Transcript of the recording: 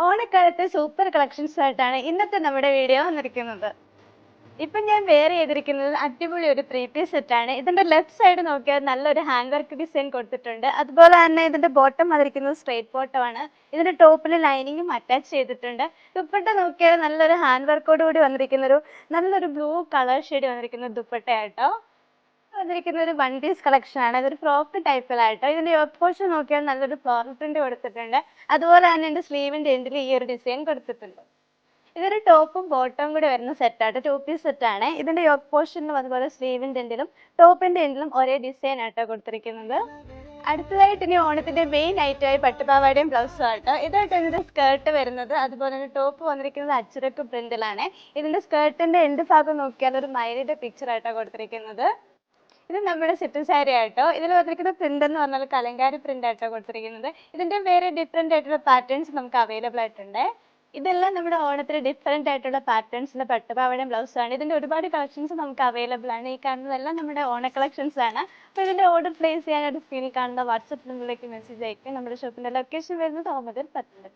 ഓണക്കാലത്തെ super collections ആയിട്ടാണ് ഇന്നത്തെ നമ്മുടെ വീഡിയോ വന്നിരിക്കുന്നത്. ഇപ്പം ഞാൻ വെയർ ചെയ്തിരിക്കുന്നത് അടിപൊളി ഒരു ത്രീ പീസ് സെറ്റ് ആണ്. ഇതിന്റെ ലെഫ്റ്റ് സൈഡ് നോക്കിയാൽ നല്ലൊരു ഹാൻഡ് വർക്ക് ഡിസൈൻ കൊടുത്തിട്ടുണ്ട്. അതുപോലെ തന്നെ ഇതിന്റെ ബോട്ടം വന്നിരിക്കുന്നത് സ്ട്രേറ്റ് ബോട്ടം ആണ്. ഇതിന്റെ ടോപ്പിൽ ലൈനിങ്ങും അറ്റാച്ച് ചെയ്തിട്ടുണ്ട്. ദുപ്പട്ട നോക്കിയാൽ നല്ലൊരു ഹാൻഡ് വർക്കോട് കൂടി വന്നിരിക്കുന്ന നല്ലൊരു ബ്ലൂ കളർ ഷെയ്ഡ് വന്നിരിക്കുന്ന ദുപ്പട്ടയാട്ടോ. വന്നിരിക്കുന്ന ഒരു വൺ പീസ് കളക്ഷൻ ആണ്. ഇതൊരു ഫ്രോക്ക് ടൈപ്പിലായിട്ടോ. ഇതിന്റെ യോക്ക് പോർഷൻ നോക്കിയാൽ നല്ലൊരു ഫ്ലോറൽ പ്രിന്റ് കൊടുത്തിട്ടുണ്ട്. അതുപോലെ തന്നെ ഇതിന്റെ സ്ലീവിന്റെ എൻഡിൽ ഈ ഒരു ഡിസൈൻ കൊടുത്തിട്ടുണ്ട്. ഇതൊരു ടോപ്പും ബോട്ടവും കൂടി വരുന്ന സെറ്റാട്ടോ, ടു പീസ് സെറ്റാണ്. ഇതിന്റെ യോക്ക് പോർഷനിലും അതുപോലെ സ്ലീവിന്റെ എൻഡിലും ടോപ്പിന്റെ എൻഡിലും ഒരേ ഡിസൈൻ ആട്ടോ കൊടുത്തിരിക്കുന്നത്. അടുത്തതായിട്ട് ഇനി ഓണത്തിന്റെ മെയിൻ ഐറ്റമായി പട്ടുപാവാടയും ബ്ലൗസും ആട്ടോ. ഇതായിട്ട് ഇതിന്റെ സ്കേർട്ട് വരുന്നത്, അതുപോലെ തന്നെ ടോപ്പ് വന്നിരിക്കുന്നത് അച്ചുരക്ക് പ്രിന്റിലാണ്. ഇതിന്റെ സ്കേർട്ടിന്റെ എൻഡ് ഭാഗം നോക്കിയാൽ ഒരു മയിലിന്റെ പിക്ചർ ആയിട്ടോ കൊടുത്തിരിക്കുന്നത്. ഇത് നമ്മുടെ സെറ്റ് സാരി ആട്ടോ. ഇതിൽ വന്നിരിക്കുന്ന പ്രിന്റ് എന്ന് പറഞ്ഞാൽ കലങ്കാരി പ്രിന്റ് ആയിട്ടോ കൊടുത്തിരിക്കുന്നത്. ഇതിന്റെ വേറെ ഡിഫറെന്റ് ആയിട്ടുള്ള പാറ്റേൺസ് നമുക്ക് അവൈലബിൾ ആയിട്ടുണ്ട്. ഇതെല്ലാം നമ്മുടെ ഓണത്തിന് ഡിഫറെന്റ് ആയിട്ടുള്ള പാറ്റേൺസിലെ പട്ടുപാവാടയും ബ്ലൗസും ആണ്. ഇതിന്റെ ഒരുപാട് കളക്ഷൻസ് നമുക്ക് അവൈലബിൾ ആണ്. ഈ കാണുന്നതെല്ലാം നമ്മുടെ ഓണ കളക്ഷൻസ് ആണ്. അപ്പോൾ ഇതിന്റെ ഓർഡർ പ്ലേസ് ചെയ്യാനായിട്ട് സ്ക്രീനിൽ കാണുന്ന വാട്സ്ആപ്പ് നമ്പറിലേക്ക് മെസ്സേജ് അയക്കുക. നമ്മുടെ ഷോപ്പിന്റെ ലൊക്കേഷൻ വരുന്നത് ഓമതൽ പത്തനംതിട്ട.